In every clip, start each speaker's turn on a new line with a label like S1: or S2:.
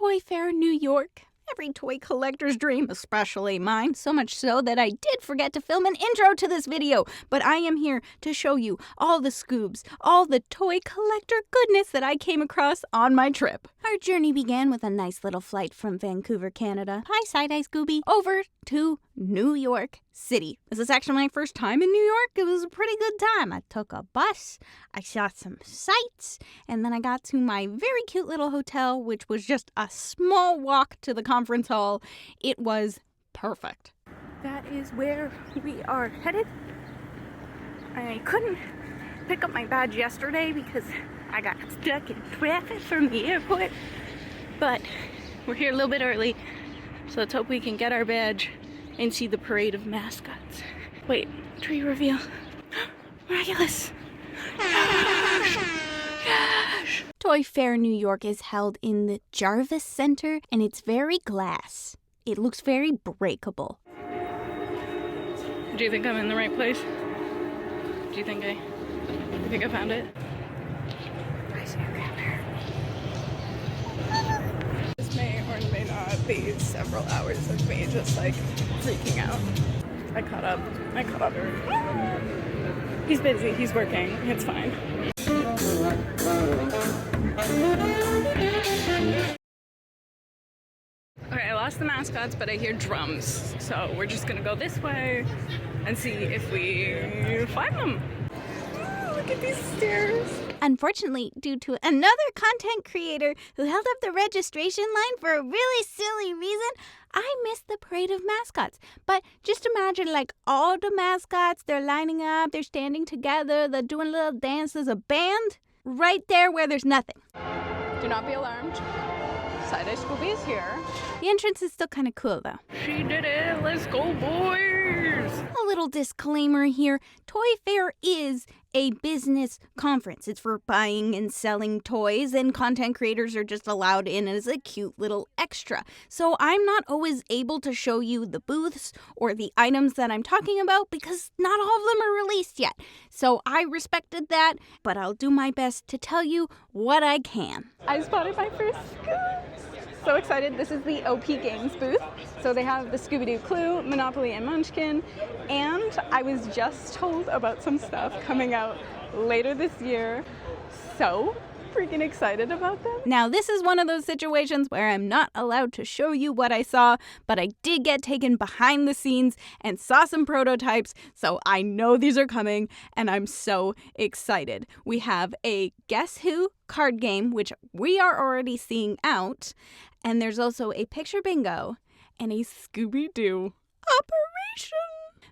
S1: Toy Fair New York. Every toy collector's dream, especially mine, so much so that I did forget to film an intro to this video, but I am here to show you all the scoobs, all the toy collector goodness that I came across on my trip. Our journey began with a nice little flight from Vancouver, Canada. Hi, Side-Eye Scooby. Over to New York City. This is actually my first time in New York. It was a pretty good time. I took a bus, I saw some sights, and then I got to my very cute little hotel, which was just a small walk to the conference hall. It was perfect. That is where we are headed. I couldn't pick up my badge yesterday because I got stuck in traffic from the airport, but we're here a little bit early, so let's hope we can get our badge and see the parade of mascots. Wait, tree reveal. Miraculous! Yes! Yes! Toy Fair New York is held in the Jarvis Center, and it's very glass. It looks very breakable. Do you think I'm in the right place? Do you think I found it? I see a grabber. This may or may not be several hours of me just like freaking out. I caught up. He's busy, he's working, it's fine. Okay, I lost the mascots, but I hear drums. So we're just gonna go this way and see if we find them. Oh, look at these stairs. Unfortunately, due to another content creator who held up the registration line for a really silly reason, I missed the parade of mascots. But just imagine like all the mascots, they're lining up, they're standing together, they're doing a little dance as a band, right there where there's nothing. Do not be alarmed. Side-Eye Scooby is here. The entrance is still kind of cool though. She did it! Let's go, boys! A little disclaimer here. Toy Fair is a business conference. It's for buying and selling toys, and content creators are just allowed in as a cute little extra. So I'm not always able to show you the booths or the items that I'm talking about because not all of them are released yet. So I respected that, but I'll do my best to tell you what I can. I spotted my first scoop. So excited. This is the OP Games booth. So they have the Scooby-Doo Clue, Monopoly, and Munchkin. And I was just told about some stuff coming out later this year. So freaking excited about them. Now, this is one of those situations where I'm not allowed to show you what I saw, but I did get taken behind the scenes and saw some prototypes, so I know these are coming, and I'm so excited. We have a Guess Who card game, which we are already seeing out, and there's also a picture bingo and a Scooby-Doo operation.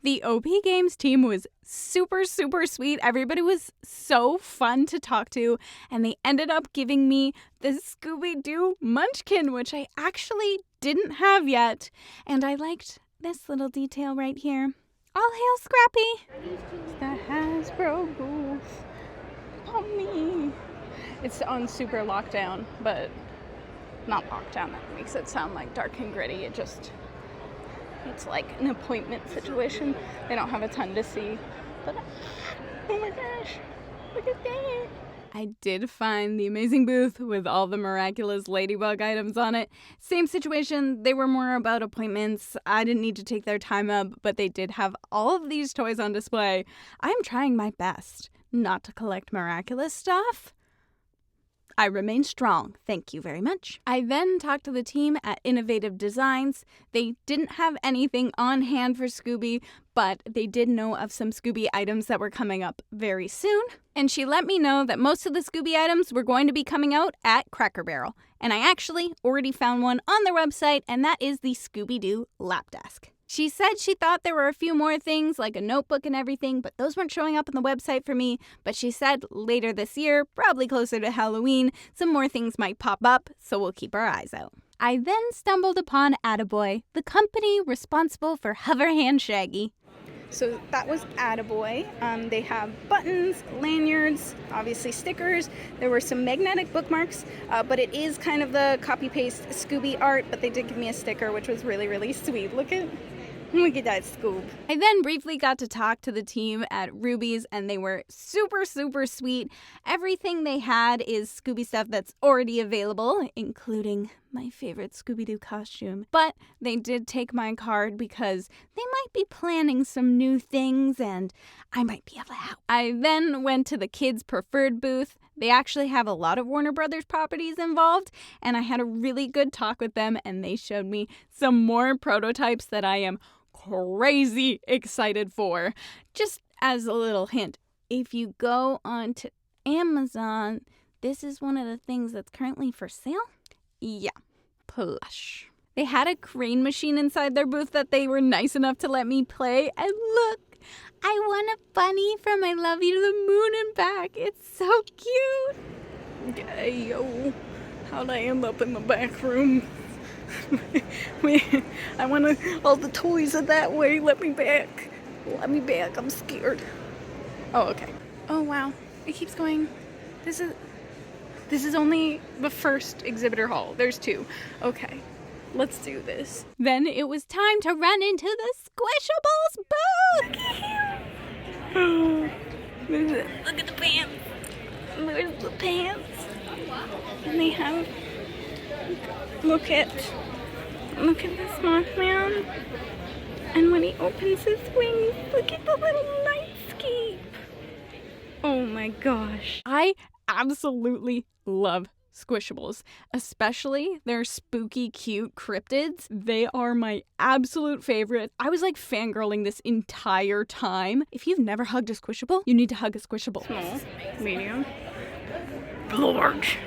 S1: The OP Games team was super, super sweet. Everybody was so fun to talk to, and they ended up giving me the Scooby-Doo Munchkin, which I actually didn't have yet. And I liked this little detail right here. All hail Scrappy! The Hasbro booth. Oh, me. It's on super lockdown, but not lockdown. That makes it sound like dark and gritty. It's like an appointment situation. They don't have a ton to see. But, oh my gosh, look at that. I did find the amazing booth with all the miraculous ladybug items on it. Same situation. They were more about appointments. I didn't need to take their time up, but they did have all of these toys on display. I'm trying my best not to collect miraculous stuff. I remain strong. Thank you very much. I then talked to the team at Innovative Designs. They didn't have anything on hand for Scooby, but they did know of some Scooby items that were coming up very soon. And she let me know that most of the Scooby items were going to be coming out at Cracker Barrel. And I actually already found one on their website, and that is the Scooby-Doo lap desk. She said she thought there were a few more things, like a notebook and everything, but those weren't showing up on the website for me. But she said later this year, probably closer to Halloween, some more things might pop up, so we'll keep our eyes out. I then stumbled upon Attaboy, the company responsible for Hover Hand Shaggy. So that was Attaboy. They have buttons, lanyards, obviously stickers. There were some magnetic bookmarks, but it is kind of the copy-paste Scooby art, but they did give me a sticker, which was really, really sweet. Look at Look at that Scoob. I then briefly got to talk to the team at Ruby's, and they were super, super sweet. Everything they had is Scooby stuff that's already available, including my favorite Scooby-Doo costume. But they did take my card because they might be planning some new things, and I might be able to help. I then went to the kids' preferred booth. They actually have a lot of Warner Brothers properties involved, and I had a really good talk with them, and they showed me some more prototypes that I am crazy excited for. Just as a little hint, if you go onto Amazon, this is one of the things that's currently for sale. Yeah, Plush. They had a crane machine inside their booth that they were nice enough to let me play, and look, I won a bunny from I Love You to the Moon and Back. It's so cute. Yo, how'd I end up in the back room? I want all the toys are that way. Let me back. Let me back. I'm scared. Oh, okay. Oh, wow. It keeps going. This is only the first exhibitor hall. There's 2. Okay. Let's do this. Then it was time to run into the Squishables booth. Look at him. Look at the pants. There's the pants. And they have... Look at this Mothman. And when he opens his wings, look at the little nightscape. Oh my gosh. I absolutely love Squishables, especially their spooky, cute cryptids. They are my absolute favorite. I was like fangirling this entire time. If you've never hugged a Squishable, you need to hug a Squishable. Small, medium, large.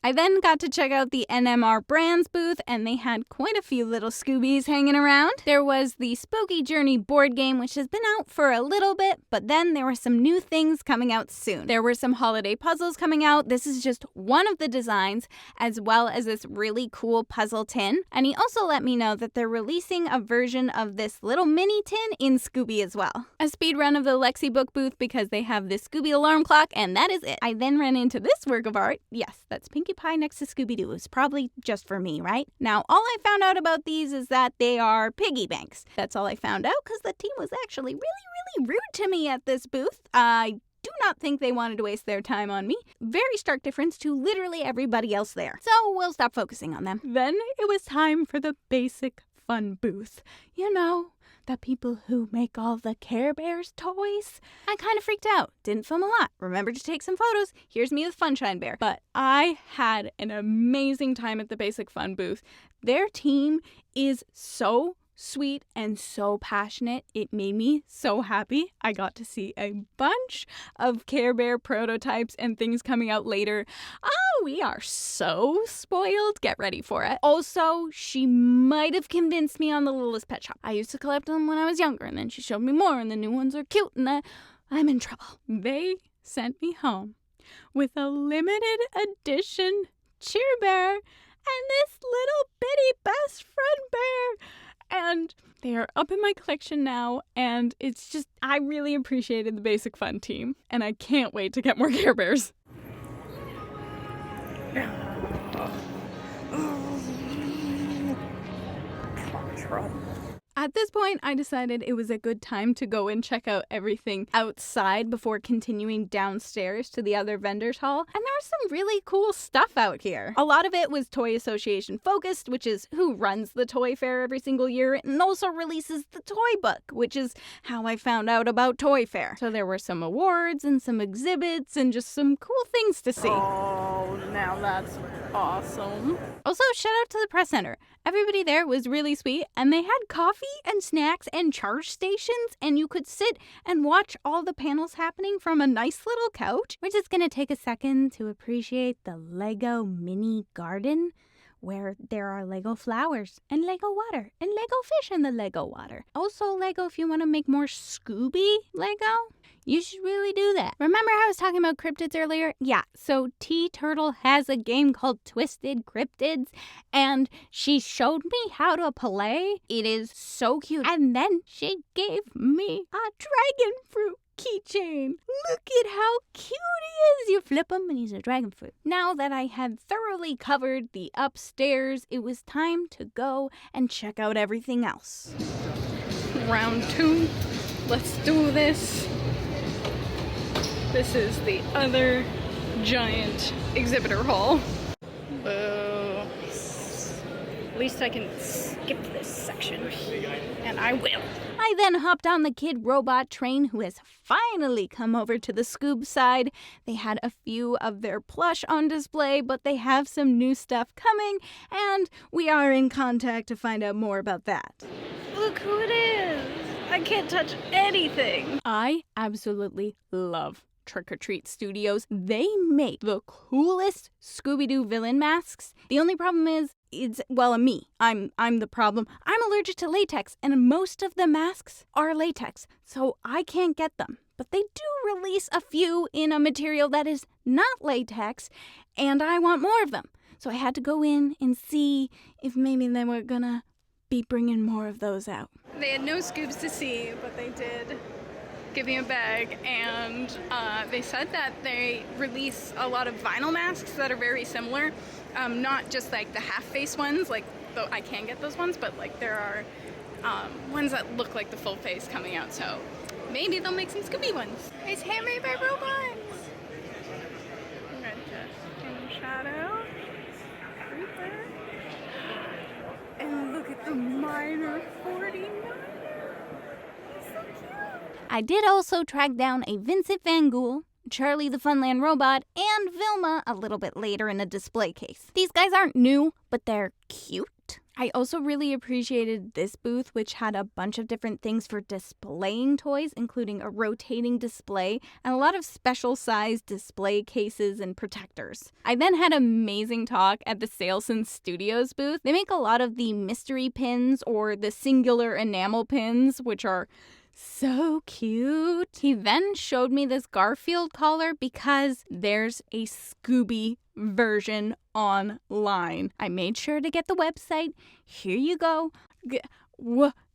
S1: I then got to check out the NMR Brands booth, and they had quite a few little Scoobies hanging around. There was the Spooky Journey board game, which has been out for a little bit, but then there were some new things coming out soon. There were some holiday puzzles coming out. This is just one of the designs, as well as this really cool puzzle tin. And he also let me know that they're releasing a version of this little mini tin in Scooby as well. A speed run of the Lexi book booth because they have this Scooby alarm clock, and that is it. I then ran into this work of art. Yes, that's Pinkie Pie next to Scooby-Doo. It's probably just for me, right? Now, all I found out about these is that they are piggy banks. That's all I found out because the team was actually really rude to me at this booth. I do not think they wanted to waste their time on me. Very stark difference to literally everybody else there. So we'll stop focusing on them. Then it was time for the basic fun booth. You know, the people who make all the Care Bears toys. I kind of freaked out. Didn't film a lot. Remembered to take some photos. Here's me with Funshine Bear. But I had an amazing time at the Basic Fun booth. Their team is so sweet and so passionate. It made me so happy. I got to see a bunch of Care Bear prototypes and things coming out later. Oh, we are so spoiled. Get ready for it. Also, she might have convinced me on the Littlest Pet Shop. I used to collect them when I was younger, and then she showed me more, and the new ones are cute, and I'm in trouble. They sent me home with a limited edition Cheer Bear and this little bitty best friend bear. And they are up in my collection now, and it's just, I really appreciated the Basic Fun team, and I can't wait to get more Care Bears. At this point, I decided it was a good time to go and check out everything outside before continuing downstairs to the other vendors hall. And there was some really cool stuff out here. A lot of it was Toy Association focused, which is who runs the toy fair every single year, and also releases the toy book, which is how I found out about Toy Fair. So there were some awards and some exhibits and just some cool things to see. Oh, now that's awesome. Also, shout out to the press center. Everybody there was really sweet, and they had coffee and snacks and charge stations, and you could sit and watch all the panels happening from a nice little couch. We're just gonna take a second to appreciate the Lego mini garden, where there are Lego flowers and Lego water and Lego fish in the Lego water. Also Lego if you want to make more Scooby Lego. You should really do that. Remember how I was talking about cryptids earlier? Yeah, so T-Turtle has a game called Twisted Cryptids, and she showed me how to play. It is so cute. And then she gave me a dragon fruit. keychain. Look at how cute he is. You flip him and he's a dragon fruit. Now that I had thoroughly covered the upstairs, it was time to go and check out everything else. Round 2. Let's do this. This is the other giant exhibitor hall. Boo. At least I can skip this section. And I will. I then hopped on the kid robot train who has finally come over to the Scoob side. They had a few of their plush on display, but they have some new stuff coming, and we are in contact to find out more about that. Look who it is! I can't touch anything! I absolutely love Trick or Treat Studios. They make the coolest Scooby-Doo villain masks. The only problem is, me. I'm the problem. I'm allergic to latex, and most of the masks are latex, so I can't get them. But they do release a few in a material that is not latex, and I want more of them. So I had to go in and see if maybe they were gonna be bringing more of those out. They had no Scoobs to see, but they did give me a bag, and they said that they release a lot of vinyl masks that are very similar. Not just like the half-face ones, like though I can get those ones, but like there are ones that look like the full face coming out, so maybe they'll make some Scooby ones. It's handmade by robots! Red Dust and Shadow. Creeper. And look at the Minor 49. So cute. I did also track down a Vincent Van Gogh, Charlie the Funland Robot, and Vilma a little bit later in a display case. These guys aren't new, but they're cute. I also really appreciated this booth, which had a bunch of different things for displaying toys, including a rotating display and a lot of special-sized display cases and protectors. I then had an amazing talk at the Salesons Studios booth. They make a lot of the mystery pins or the singular enamel pins, which are so cute. He then showed me this Garfield collar because there's a Scooby version online. I made sure to get the website. Here you go.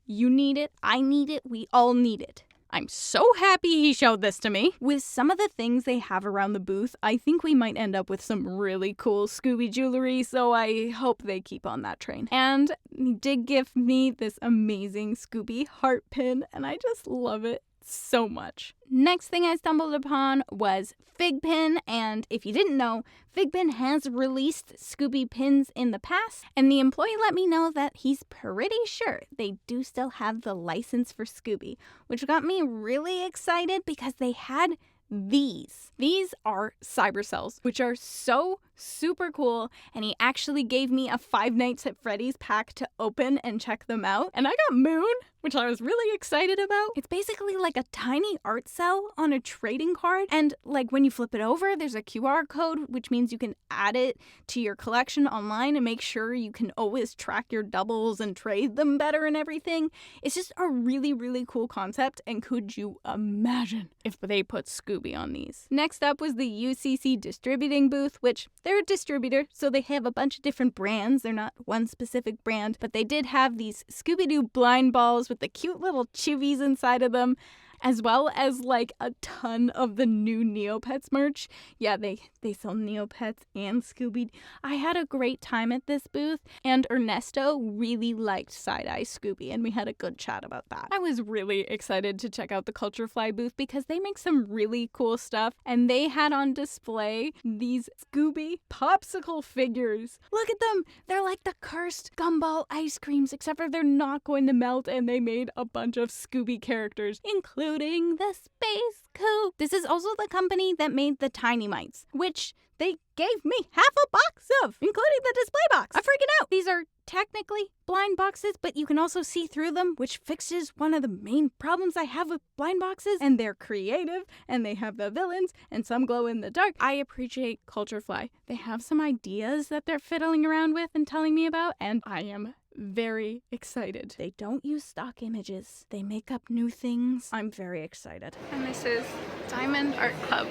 S1: You need it. I need it. We all need it. I'm so happy he showed this to me. With some of the things they have around the booth, I think we might end up with some really cool Scooby jewelry, so I hope they keep on that train. And he did give me this amazing Scooby heart pin, and I just love it so much. Next thing I stumbled upon was Figpin, and if you didn't know, Figpin has released Scooby pins in the past, and the employee let me know that he's pretty sure they do still have the license for Scooby, which got me really excited because they had these. These are Cyber Cells, which are so super cool, and he actually gave me a Five Nights at Freddy's pack to open and check them out. And I got Moon, which I was really excited about. It's basically like a tiny art cell on a trading card, and like when you flip it over, there's a QR code, which means you can add it to your collection online and make sure you can always track your doubles and trade them better and everything. It's just a really, really cool concept, and could you imagine if they put Scooby on these? Next up was the UCC distributing booth, which they're a distributor, so they have a bunch of different brands. They're not one specific brand, but they did have these Scooby-Doo blind balls with the cute little chivies inside of them, as well as like a ton of the new Neopets merch. Yeah, they sell Neopets and Scooby. I had a great time at this booth, and Ernesto really liked Side-Eye Scooby, and we had a good chat about that. I was really excited to check out the Culture Fly booth because they make some really cool stuff, and they had on display these Scooby popsicle figures. Look at them! They're like the cursed gumball ice creams, except for they're not going to melt, and they made a bunch of Scooby characters, including the Space Coop. This is also the company that made the Tiny Mites, which they gave me half a box of, including the display box. I'm freaking out. These are technically blind boxes, but you can also see through them, which fixes one of the main problems I have with blind boxes. And they're creative, and they have the villains, and some glow in the dark. I appreciate Culture Fly. They have some ideas that they're fiddling around with and telling me about, and I am very excited. They don't use stock images. They make up new things. I'm very excited. And this is Diamond Art Club.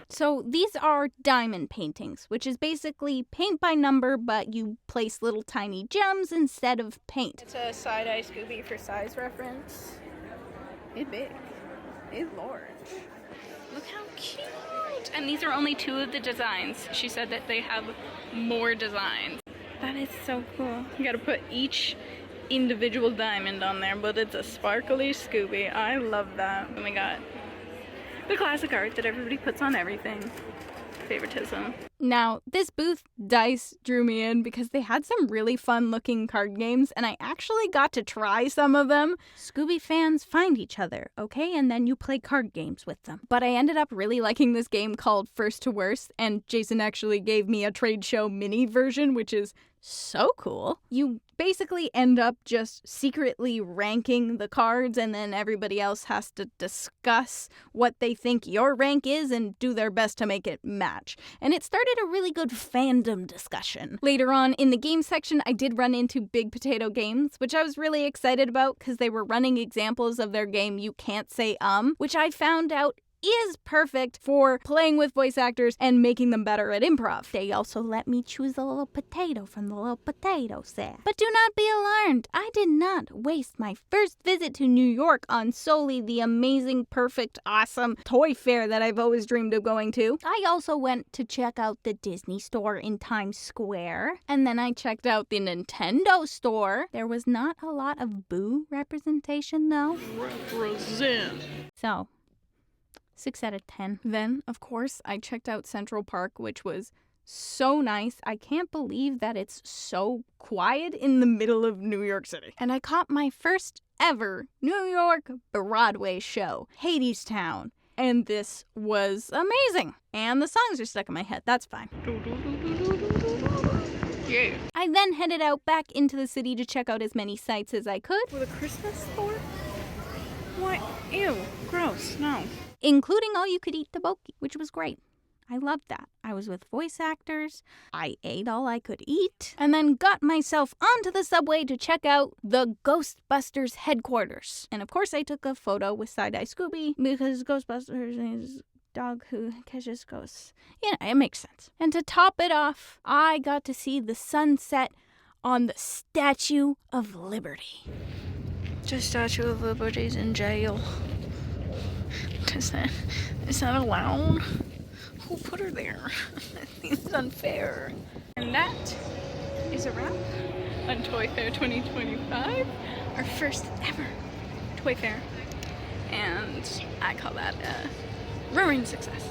S1: So these are diamond paintings, which is basically paint by number, but you place little tiny gems instead of paint. It's a Side-Eye Scooby for size reference. It's big. It's large. Look how cute. And these are only 2 of the designs. She said that they have more designs. That is so cool. You gotta put each individual diamond on there, but it's a sparkly Scooby. I love that. And we got the classic art that everybody puts on everything. Favoritism. Now, this booth, Dice, drew me in because they had some really fun looking card games, and I actually got to try some of them. Scooby fans find each other, okay? And then you play card games with them. But I ended up really liking this game called First to Worst, and Jason actually gave me a trade show mini version, which is so cool. You basically end up just secretly ranking the cards, and then everybody else has to discuss what they think your rank is and do their best to make it match. And it started a really good fandom discussion. Later on in the game section, I did run into Big Potato Games, which I was really excited about because they were running examples of their game You Can't Say which I found out is perfect for playing with voice actors and making them better at improv. They also let me choose a little potato from the little potato sack. But do not be alarmed. I did not waste my first visit to New York on solely the amazing, perfect, awesome toy fair that I've always dreamed of going to. I also went to check out the Disney store in Times Square. And then I checked out the Nintendo store. There was not a lot of Boo representation though. Represent. So 6 out of 10. Then, of course, I checked out Central Park, which was so nice. I can't believe that it's so quiet in the middle of New York City. And I caught my first ever New York Broadway show, Hadestown. And this was amazing. And the songs are stuck in my head. That's fine. Yeah. I then headed out back into the city to check out as many sites as I could. With a Christmas store? What? Ew. Gross. No. Including all-you-could-eat tteokbokki, which was great. I loved that. I was with voice actors, I ate all I could eat, and then got myself onto the subway to check out the Ghostbusters headquarters. And of course I took a photo with Side-Eye Scooby, because Ghostbusters is a dog who catches ghosts. Yeah, it makes sense. And to top it off, I got to see the sunset on the Statue of Liberty. The Statue of Liberty's in jail. Is that allowed? Who put her there? It's unfair. And that is a wrap on Toy Fair 2025, our first ever Toy Fair. And I call that a roaring success.